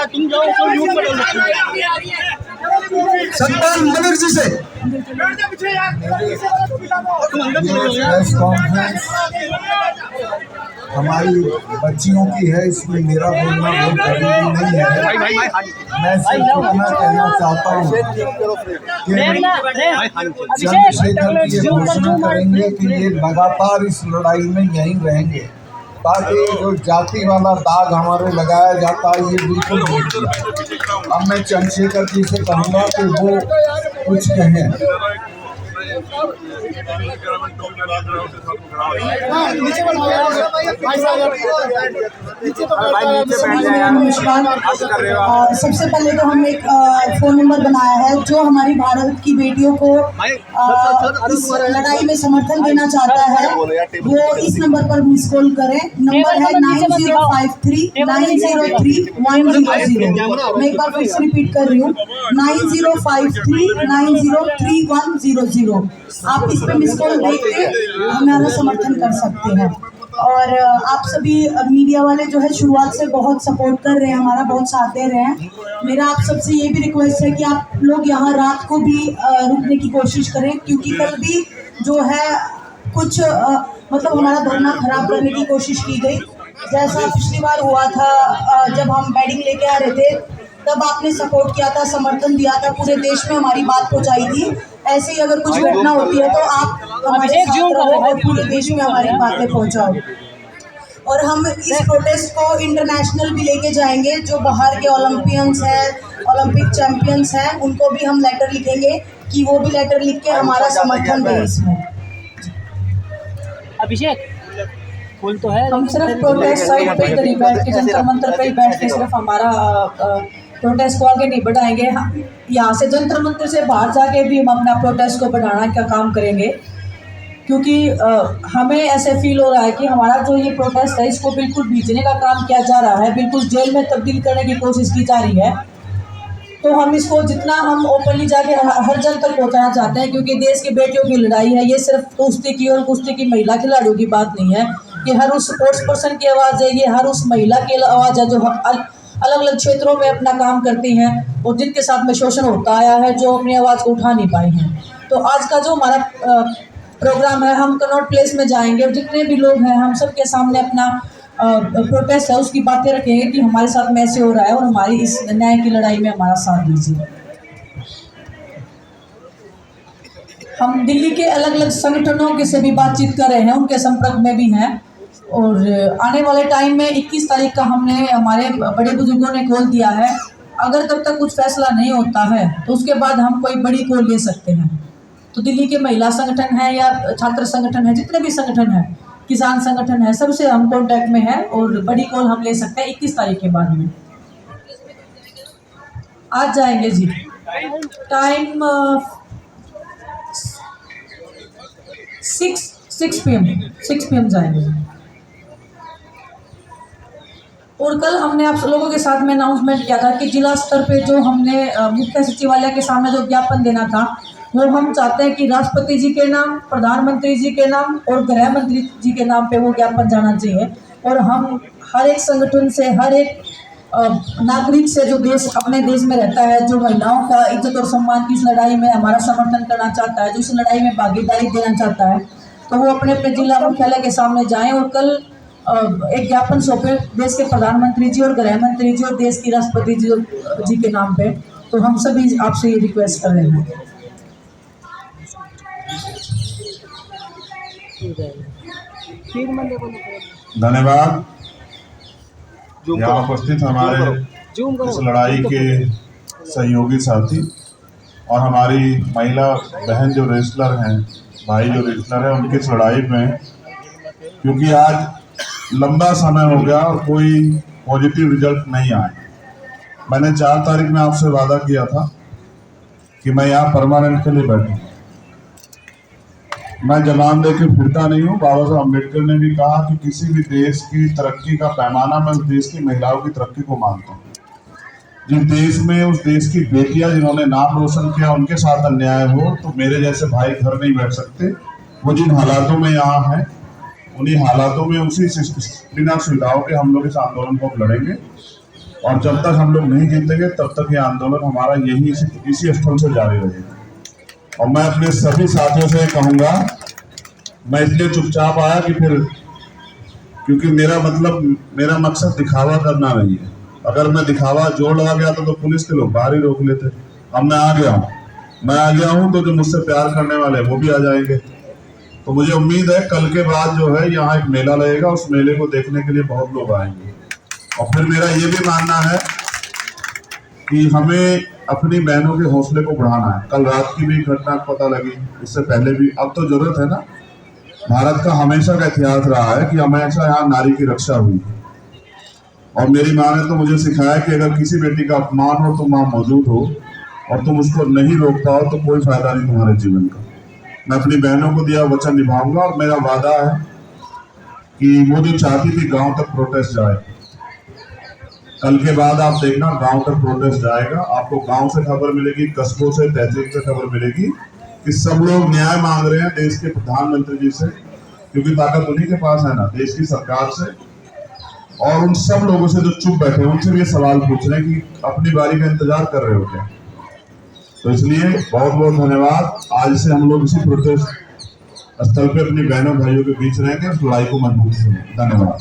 तुम जाओ सत्तान बनर्जी से प्रेस कॉन्फ्रेंस हमारी बच्चियों की है, इसमें मेरा बोलना बहुत जरूरी नहीं है। मैं सिर्फ इतना कहना चाहता हूँ कि चंद्रशेखर जी ये घोषणा करेंगे कि ये लगातार इस लड़ाई में यहीं रहेंगे, ताकि जो जाति वाला दाग हमारे लगाया जाता है ये बिल्कुल नहीं किया। अब मैं चंद्रशेखर जी से कहूँगा कि वो कुछ कहें। सबसे पहले तो हम एक फोन नंबर बनाया है जो हमारी भारत की बेटियों को इस लड़ाई में समर्थन देना चाहता है, वो इस नंबर पर मिस कॉल करें। नंबर है 9053903100। मैं एक बार फिर से रिपीट कर रही हूँ, 9053903100। आप इस पे मिस कॉल देके हमारा समर्थन कर सकते हैं। और आप सभी मीडिया वाले जो है शुरुआत से बहुत सपोर्ट कर रहे हैं, हमारा बहुत साथ दे रहे हैं। मेरा आप सबसे ये भी रिक्वेस्ट है कि आप लोग यहाँ रात को भी रुकने की कोशिश करें, क्योंकि कल भी जो है कुछ मतलब हमारा धरना खराब करने की कोशिश की गई। जैसा पिछली बार हुआ था जब हम बैडिंग लेके आ रहे थे, तब आपने सपोर्ट किया था, समर्थन दिया था, पूरे देश में हमारी बात पहुंचाई थी। ऐसे ही अगर कुछ घटना होती है तो आप हमारे साथ रहो और पूरे देश में हमारी बातें पहुंचाओ। और हम इस प्रोटेस्ट को इंटरनेशनल भी लेके जाएंगे। जो बाहर के ओलंपियंस हैं, ओलंपिक चैंपियंस हैं, उनको भी हम लेटर लिखेंगे कि वो भी लेटर लिख के हमारा समर्थन दें इसमें। अभिषेक फूल तो है, हम सिर्फ प्रोटेस्ट साइड पे ही बैठ के, जंतर मंतर पे ही बैठ के सिर्फ हमारा प्रोटेस्ट को आगे नहीं बढ़ाएंगे। यहाँ से जंतर मंतर से बाहर जाके भी हम अपना प्रोटेस्ट को बढ़ाना का काम करेंगे, क्योंकि हमें ऐसे फील हो रहा है कि हमारा जो ये प्रोटेस्ट है इसको बिल्कुल बीचने का काम किया जा रहा है, बिल्कुल जेल में तब्दील करने की कोशिश की जा रही है। तो हम इसको जितना हम ओपनली जाके हर जन तक पहुँचाना चाहते हैं, क्योंकि देश की बेटियों की लड़ाई है। ये सिर्फ कुश्ती की और कुश्ती की महिला खिलाड़ियों की बात नहीं है, ये हर उस स्पोर्ट्स पर्सन की आवाज़ है, ये हर उस महिला की आवाज़ है जो अलग अलग क्षेत्रों में अपना काम करती हैं और जिनके साथ में शोषण होता आया है, जो अपनी आवाज़ को उठा नहीं पाई हैं। तो आज का जो हमारा प्रोग्राम है, हम कनॉट प्लेस में जाएंगे और जितने भी लोग हैं हम सबके सामने अपना प्रोटेस्ट है उसकी बातें रखेंगे कि हमारे साथ में ऐसे हो रहा है और हमारी इस न्याय की लड़ाई में हमारा साथ दीजिए। हम दिल्ली के अलग अलग संगठनों के से भी बातचीत कर रहे हैं, उनके संपर्क में भी हैं। और आने वाले टाइम में 21 तारीख का हमने हमारे बड़े बुजुर्गों ने कॉल दिया है। अगर तब तक कुछ फैसला नहीं होता है तो उसके बाद हम कोई बड़ी कॉल ले सकते हैं। तो दिल्ली के महिला संगठन है या छात्र संगठन है, जितने भी संगठन है, किसान संगठन है, सबसे हम कांटेक्ट में हैं और बड़ी कॉल हम ले सकते हैं 21 तारीख के बाद में। आज जाएंगे जी, टाइम 6 PM जाएंगे। और कल हमने आप लोगों के साथ में अनाउंसमेंट किया था कि जिला स्तर पे जो हमने मुख्य सचिवालय के सामने जो ज्ञापन देना था, वो हम चाहते हैं कि राष्ट्रपति जी के नाम, प्रधानमंत्री जी के नाम और गृह मंत्री जी के नाम पे वो ज्ञापन जाना चाहिए। और हम हर एक संगठन से, हर एक नागरिक से जो देश अपने देश में रहता है, जो महिलाओं का इज्जत और सम्मान की इस लड़ाई में हमारा समर्थन करना चाहता है, जो इस लड़ाई में भागीदारी देना चाहता है, तो वो अपने अपने जिला मुख्यालय के सामने जाएं और कल एक ज्ञापन सौंपे देश के प्रधानमंत्री जी और गृह मंत्री जी और देश की राष्ट्रपति जी के नाम पे। तो हम सभी आपसे ये रिक्वेस्ट कर रहे हैं। धन्यवाद। यहाँ उपस्थित हमारे इस लड़ाई के सहयोगी साथी और हमारी महिला बहन जो रेसलर हैं, भाई जो रेसलर हैं, उनकी इस लड़ाई में, क्योंकि आज लंबा समय हो गया और कोई पॉजिटिव रिजल्ट नहीं आए। मैंने 4 तारीख में आपसे वादा किया था कि मैं यहाँ परमानेंट के लिए बैठूँ। मैं जबान दे के फिरता नहीं हूँ। बाबा साहब अम्बेडकर ने भी कहा कि किसी भी देश की तरक्की का पैमाना मैं उस देश की महिलाओं की तरक्की को मानता हूँ। जिस देश में उस देश की बेटियां जिन्होंने नाम रोशन किया उनके साथ अन्याय हो तो मेरे जैसे भाई घर नहीं बैठ सकते। वो जिन हालातों में यहाँ हैं, उन्हीं हालातों में उसी बिना सुविधाओं के हम लोग इस आंदोलन को लड़ेंगे। और जब तक हम लोग नहीं जीतेंगे तब तक ये आंदोलन हमारा यही इसी स्थल से जारी रहेगा। और मैं अपने सभी साथियों से कहूंगा, मैं इसलिए चुपचाप आया कि फिर क्योंकि मेरा मकसद दिखावा करना नहीं है। अगर मैं दिखावा जोर लगा गया तो पुलिस के लोग बाहर ही रोक लेते। अब मैं आ गया हूँ तो जो मुझसे प्यार करने वाले वो भी आ जाएंगे। तो मुझे उम्मीद है कल के बाद जो है यहाँ एक मेला लगेगा, उस मेले को देखने के लिए बहुत लोग आएंगे। और फिर मेरा ये भी मानना है कि हमें अपनी बहनों के हौसले को बढ़ाना है। कल रात की भी घटना पता लगी, इससे पहले भी, अब तो जरूरत है ना। भारत का हमेशा का इतिहास रहा है कि हमेशा यहाँ नारी की रक्षा हुई। और मेरी माँ ने तो मुझे सिखाया कि अगर किसी बेटी का अपमान हो तो माँ मौजूद हो, और तुम उसको नहीं रोक पाओ तो कोई फायदा नहीं तुम्हारे जीवन का। मैं अपनी बहनों को दिया वचन निभाऊंगा और मेरा वादा है कि वो जो चाहती थी गांव तक प्रोटेस्ट जाए, कल के बाद आप देखना गांव तक प्रोटेस्ट जाएगा। आपको गांव से खबर मिलेगी, कस्बों से, तहसील से खबर मिलेगी कि सब लोग न्याय मांग रहे हैं देश के प्रधानमंत्री जी से, क्योंकि ताकत उन्हीं के पास है ना, देश की सरकार से। और उन सब लोगों से जो चुप बैठे हैं उनसे भी ये सवाल पूछ रहे हैं कि अपनी बारी का इंतजार कर रहे हो क्या। तो इसलिए बहुत बहुत धन्यवाद। आज से हम लोग इसी प्रोटेस्ट स्थल पे अपनी बहनों भाइयों के बीच रहेंगे, उस लड़ाई को मजबूती से। धन्यवाद।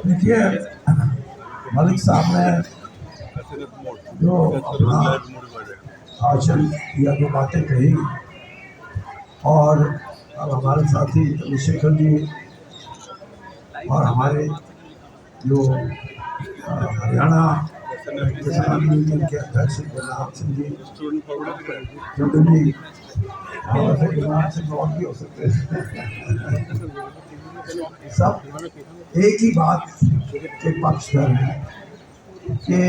देखिए, मलिक साहब ने जो अपना भाषण या जो बातें कही, और अब हमारे साथी चंद्रशेखर जी और हमारे जो हरियाणा किसान यूनियन के अध्यक्ष गुरनाम सिंह जी, चौधरी जी, और गुरनाम सिंह और भी हो सकते हैं, सब एक ही बात के पक्षधर हैं कि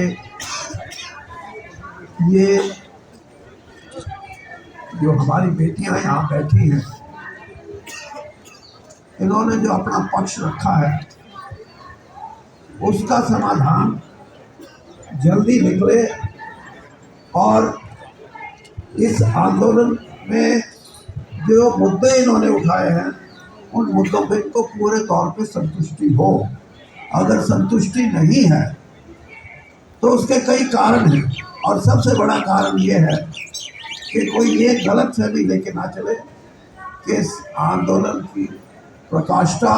ये जो हमारी बेटियां यहाँ बैठी हैं, इन्होंने जो अपना पक्ष रखा है उसका समाधान जल्दी निकले, और इस आंदोलन में जो मुद्दे इन्होंने उठाए हैं उन मुद्दों पे इनको पूरे तौर पे संतुष्टि हो। अगर संतुष्टि नहीं है तो उसके कई कारण हैं, और सबसे बड़ा कारण ये है कि कोई ये गलत फहमी लेके ना चले कि इस आंदोलन की प्रकाष्ठा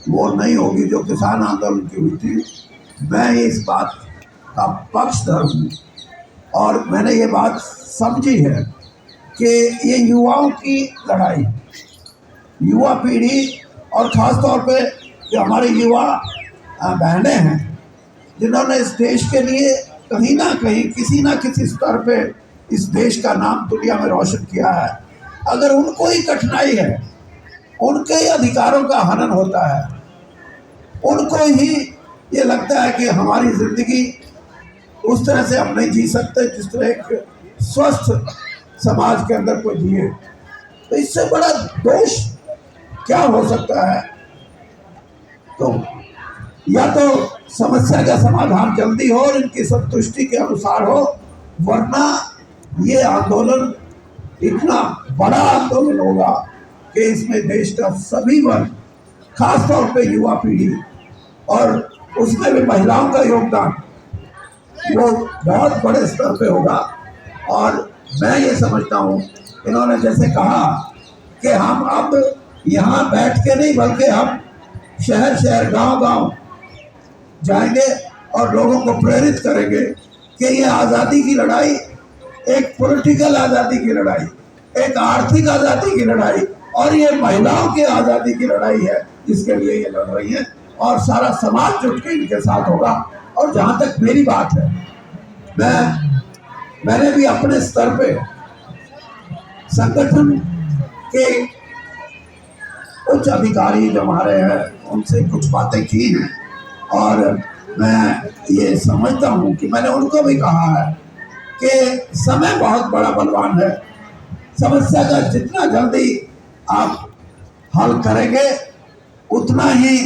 वो नहीं होगी जो किसान आंदोलन की हुई थी। मैं इस बात का पक्षधर हूँ, और मैंने ये बात समझी है कि ये युवाओं की लड़ाई, युवा पीढ़ी और ख़ास तौर पे जो हमारे युवा बहनें हैं जिन्होंने इस देश के लिए कहीं ना कहीं किसी ना किसी स्तर पे इस देश का नाम दुनिया में रोशन किया है, अगर उनको ही कठिनाई है, उनके ही अधिकारों का हनन होता है, उनको ही ये लगता है कि हमारी ज़िंदगी उस तरह से हम नहीं जी सकते जिस तरह एक स्वस्थ समाज के अंदर कोई जिए, तो इससे बड़ा दोष क्या हो सकता है। तो या तो समस्या का समाधान जल्दी हो और इनकी संतुष्टि के अनुसार हो, वरना ये आंदोलन इतना बड़ा आंदोलन होगा कि इसमें देश का सभी वर्ग, खास तौर पे युवा पीढ़ी और उसमें भी महिलाओं का योगदान वो बहुत बड़े स्तर पे होगा। और मैं ये समझता हूँ, इन्होंने जैसे कहा कि हम अब यहाँ बैठ के नहीं बल्कि हम शहर शहर गांव गांव जाएंगे और लोगों को प्रेरित करेंगे कि ये आज़ादी की लड़ाई एक पॉलिटिकल आज़ादी की लड़ाई, एक आर्थिक आज़ादी की लड़ाई, और ये महिलाओं की आज़ादी की लड़ाई है जिसके लिए ये लड़ रही है, और सारा समाज जुट के इनके साथ होगा। और जहाँ तक मेरी बात है, मैंने भी अपने स्तर पे संगठन के उच्च अधिकारी जो हमारे हैं उनसे कुछ बातें की हैं, और मैं ये समझता हूँ कि मैंने उनको भी कहा है कि समय बहुत बड़ा बलवान है, समस्या का जितना जल्दी आप हल करेंगे उतना ही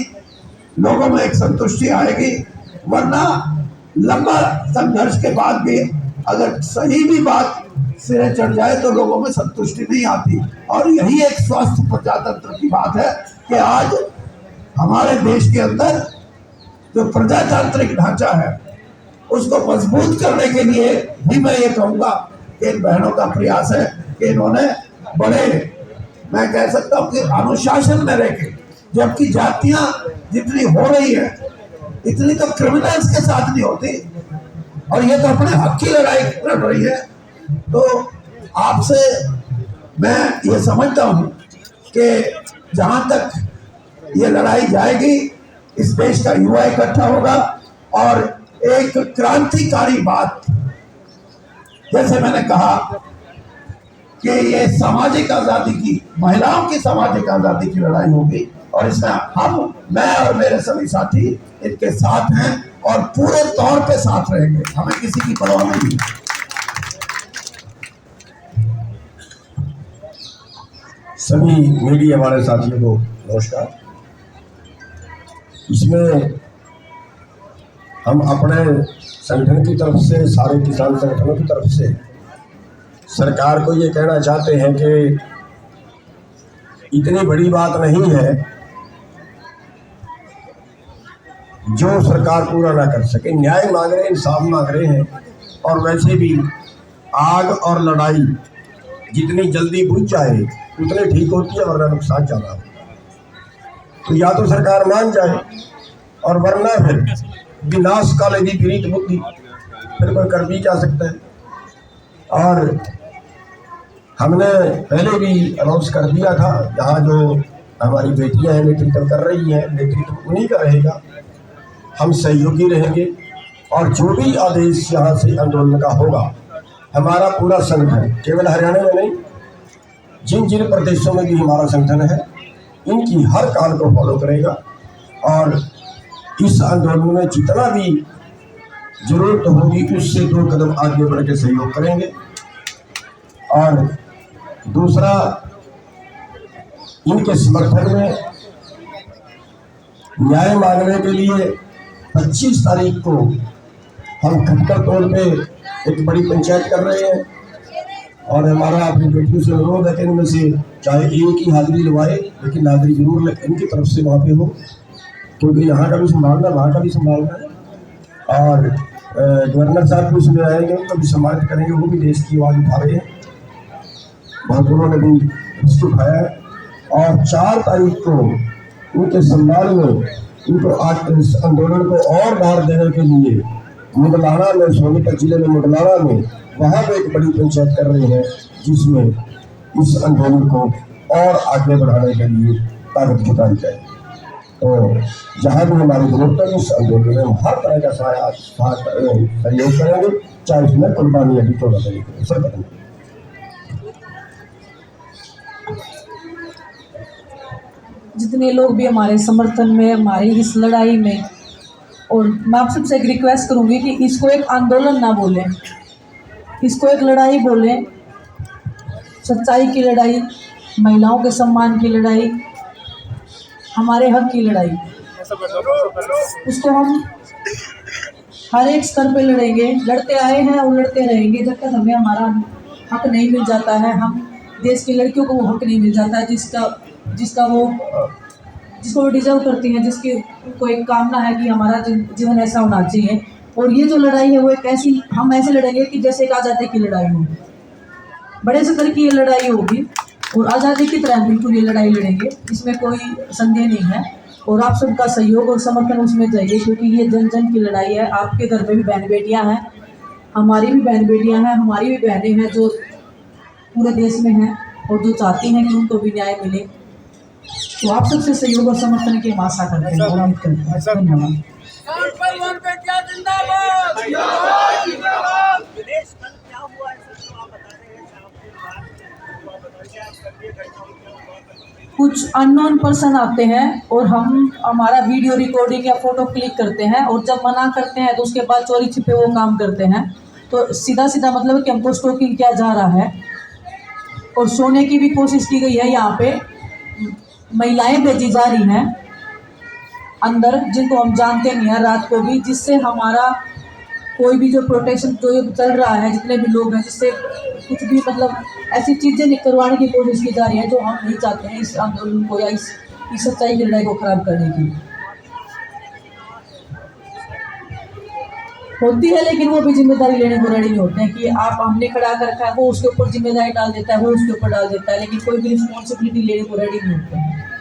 लोगों में एक संतुष्टि आएगी, वरना लंबा संघर्ष के बाद भी अगर सही भी बात सिरे चढ़ जाए तो लोगों में संतुष्टि नहीं आती। और यही एक स्वस्थ प्रजातंत्र की बात है कि आज हमारे देश के अंदर जो प्रजातांत्रिक ढांचा है उसको मजबूत करने के लिए भी मैं ये कहूँगा कि इन बहनों का प्रयास है कि इन्होंने बड़े, मैं कह सकता हूँ कि अनुशासन में रहकर, जबकि जातियां जितनी हो रही है इतनी तो क्रिमिनल्स के साथ नहीं होती, और ये तो अपने हक की लड़ाई लड़ रही है। तो आपसे मैं ये समझता हूँ कि जहाँ तक ये लड़ाई जाएगी इस देश का युवा इकट्ठा होगा और एक क्रांतिकारी बात, जैसे मैंने कहा कि ये सामाजिक आजादी की, महिलाओं की सामाजिक आजादी की लड़ाई होगी, और इसमें हम, मैं और मेरे सभी साथी इनके साथ हैं और पूरे तौर पे साथ रहेंगे, हमें किसी की परवाह नहीं। सभी मीडिया वाले साथियों को नमस्कार। इसमें हम अपने संगठन की तरफ से, सारे किसान संगठनों की तरफ से सरकार को ये कहना चाहते हैं कि इतनी बड़ी बात नहीं है जो सरकार पूरा ना कर सके। न्याय मांग रहे हैं, इंसाफ मांग रहे हैं, और वैसे भी आग और लड़ाई जितनी जल्दी बुझ जाए उतनी ठीक होती है, वरना नुकसान ज़्यादा हो। तो या तो सरकार मान जाए, और वरना फिर विनाश काले भी विपरीत बुद्धि, फिर कोई कर भी जा सकता है। और हमने पहले भी अनाउंस कर दिया था, यहाँ जो हमारी बेटियां हैं नेतृत्व कर रही हैं, नेतृत्व उन्हीं का रहेगा, हम सहयोगी रहेंगे, और जो भी आदेश यहाँ से आंदोलन का होगा, हमारा पूरा संगठन केवल हरियाणा में नहीं, जिन जिन प्रदेशों में भी हमारा संगठन है, इनकी हर काल को फॉलो करेगा, और इस आंदोलन में जितना भी जरूरत होगी उससे 2 कदम आगे बढ़ के सहयोग करेंगे। और दूसरा, इनके समर्थन में न्याय मांगने के लिए 25 तारीख को हम खटकर तौर पे एक बड़ी पंचायत कर रहे हैं, और हमारा अपनी बेटियों से अनुरोध है कि इनमें से चाहे एक ही हाजिरी लगवाए, लेकिन हाजिरी जरूर इनकी तरफ से वहाँ पे हो, क्योंकि यहाँ का भी संभालना, वहाँ का भी संभालना है। और गवर्नर साहब भी उसमें आएंगे, उनको भी सम्मानित करेंगे, वो भी देश की आवाज़ उठा रहे हैं, बहुत उन्होंने भी रिस्क उठाया है। और 4 तारीख को उनके सम्मान में, उनको आज इस आंदोलन को और बाहर देने के लिए मुडलाना में, सोनीपत जिले में मुडलाना में, वहाँ पे एक बड़ी पंचायत कर रहे हैं, जिसमें इस आंदोलन को और आगे बढ़ाने के लिए ताकत जुटाई जाए। तो जहाँ भी हमारी जरूरत है इस आंदोलन में हम हर तरह का सहयोग करेंगे, चाहे इसमें कुर्बानी अभी थोड़ा करेंगे, सब करेंगे। जितने लोग भी हमारे समर्थन में, हमारी इस लड़ाई में, और मैं आप सबसे एक रिक्वेस्ट करूंगी कि इसको एक आंदोलन ना बोलें, इसको एक लड़ाई बोलें, सच्चाई की लड़ाई, महिलाओं के सम्मान की लड़ाई, हमारे हक की लड़ाई। उसको हम हर एक स्तर पे लड़ेंगे, लड़ते आए हैं और लड़ते रहेंगे जब तक हमें हमारा हक नहीं मिल जाता है। हम देश की लड़कियों को वो हक नहीं मिल जाता है जिसको वो डिजर्व करती हैं, जिसकी को एक कामना है कि हमारा जीवन ऐसा होना चाहिए। और ये जो लड़ाई है वो एक ऐसी, हम ऐसे लड़ेंगे कि जैसे एक आज़ादी की लड़ाई हो, बड़े स्तर की ये लड़ाई होगी, और आज़ादी की तरह बिल्कुल ये लड़ाई लड़ेंगे, इसमें कोई संदेह नहीं है। और आप सबका सहयोग और समर्थन उसमें चाहिए, क्योंकि ये जन जन की लड़ाई है। आपके घर में भी बहन बेटियां हैं, हमारी भी बहन बेटियां हैं, हमारी भी बहनें हैं जो पूरे देश में हैं और जो चाहती हैं कि उनको भी न्याय मिले। तो आप सबसे सहयोग और समर्थन की हम आशा करते हैं, उम्मीद करते हैं। धन्यवाद। कुछ अननोन पर्सन आते हैं और हम हमारा वीडियो रिकॉर्डिंग या फोटो क्लिक करते हैं, और जब मना करते हैं तो उसके बाद चोरी छिपे वो काम करते हैं। तो सीधा सीधा मतलब है कि हमको स्टॉकिंग किया जा रहा है, और सोने की भी कोशिश की गई है। यहाँ पे महिलाएं भेजी जा रही हैं अंदर, जिनको हम जानते नहीं हैं, रात को भी, जिससे हमारा कोई भी जो प्रोटेक्शन जो ये चल रहा है, जितने भी लोग हैं, जिससे कुछ भी मतलब ऐसी चीज़ें नहीं करवाने की कोशिश की जा रही है जो हम नहीं चाहते हैं इस आंदोलन को या इस सच्चाई की लड़ाई को खराब करने की होती है। लेकिन वो भी जिम्मेदारी लेने को रेडी नहीं होते हैं कि आप हमने खड़ा कर रखा है, वो उसके ऊपर जिम्मेदारी डाल देता है, वो उसके ऊपर डाल देता है, लेकिन कोई भी रिस्पॉन्सिबिलिटी लेने को रेडी नहीं होते हैं।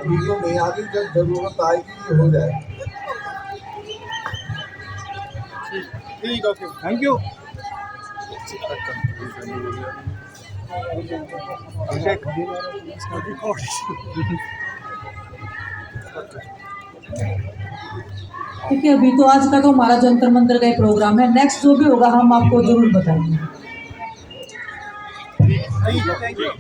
वीडियो नहीं आ रही, जब जरूरत आएगी ये हो जाए। ठीक, ओके, थैंक यू। ठीक है, अभी तो आज का तो हमारा जंतर मंतर का ही प्रोग्राम है। नेक्स्ट जो भी होगा हम आपको जरूर बताएंगे। Thank you.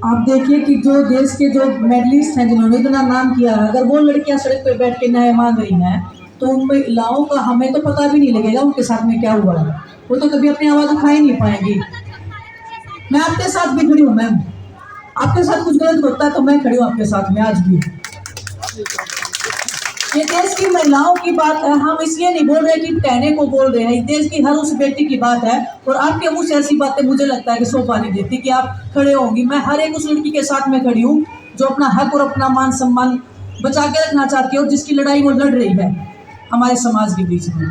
आप देखिए कि जो देश के जो मेडलिस्ट हैं जिन्होंने इतना नाम किया है, अगर वो लड़कियां सड़क पे बैठ के न्याय मांग रही हैं तो उन महिलाओं का हमें तो पता भी नहीं लगेगा उनके साथ में क्या हुआ है। वो तो कभी अपनी आवाज़ उठा ही नहीं पाएंगी। मैं आपके साथ भी खड़ी हूँ मैम, आपके साथ कुछ गलत होता है तो मैं खड़ी हूँ आपके साथ में आज भी। ये देश की महिलाओं की बात है, हम इसलिए नहीं बोल रहे कि कहने को बोल रहे हैं, देश की हर उस बेटी की बात है। और आपके मुँह से ऐसी बातें मुझे लगता है कि शोभा नहीं देती कि आप खड़े होंगी। मैं हर एक उस लड़की के साथ में खड़ी हूँ जो अपना हक और अपना मान सम्मान बचा के रखना चाहती है और जिसकी लड़ाई वो लड़ रही है हमारे समाज के बीच में।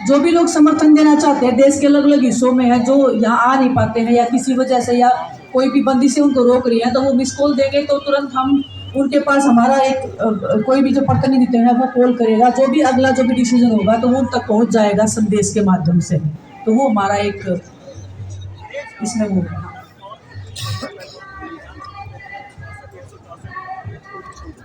जो भी लोग समर्थन देना चाहते हैं देश के अलग अलग हिस्सों में है, जो यहाँ आ नहीं पाते हैं या किसी वजह से या कोई भी बंदी से उनको रोक रही है, तो वो मिस कॉल देंगे तो तुरंत हम उनके पास हमारा एक कोई भी जो प्रतिनिधि है वो कॉल करेगा। जो भी अगला जो भी डिसीजन होगा तो वो उन तक पहुँच जाएगा संदेश के माध्यम से। तो वो हमारा एक इसमें वो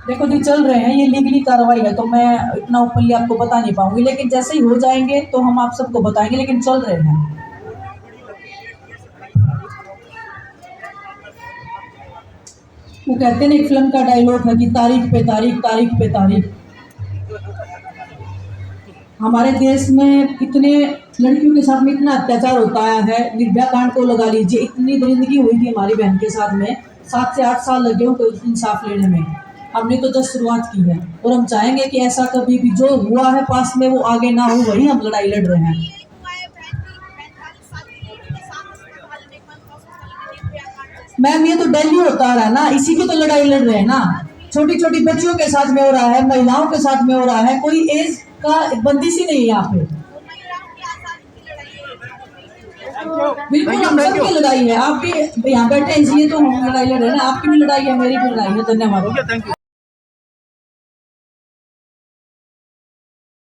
देखो जी चल रहे हैं, ये लीगली कार्रवाई है तो मैं इतना ओपनली आपको बता नहीं पाऊंगी, लेकिन जैसे ही हो जाएंगे तो हम आप सबको बताएंगे। लेकिन चल रहे हैं। वो कहते हैं एक फिल्म का डायलॉग है कि तारीख पे तारीख, तारीख पे तारीख। हमारे देश में इतने लड़कियों के साथ में इतना अत्याचार होता है, निर्भया कांड को लगा लीजिए, इतनी दरिंदगी हुई थी हमारी बहन के साथ में, 7 से 8 साल लगे उनको इंसाफ लेने में। हमने तो जस्ट शुरुआत की है और हम चाहेंगे कि ऐसा कभी भी जो हुआ है पास में वो आगे ना हो, वही हम लड़ाई लड़ रहे हैं। मैम ये तो दिल्ली होता रहा है ना, इसी की तो लड़ाई लड़ रहे हैं ना। छोटी छोटी बच्चियों के साथ में हो रहा है, महिलाओं के साथ में हो रहा है, कोई एज का बंदिश ही नहीं है यहाँ पे। बिल्कुल हम सब की लड़ाई है। आप भी यहाँ बैठे हैं इसलिए तो हम लड़ाई लड़ रहे हैं ना, आपकी भी लड़ाई है, मेरी भी लड़ाई है। धन्यवाद।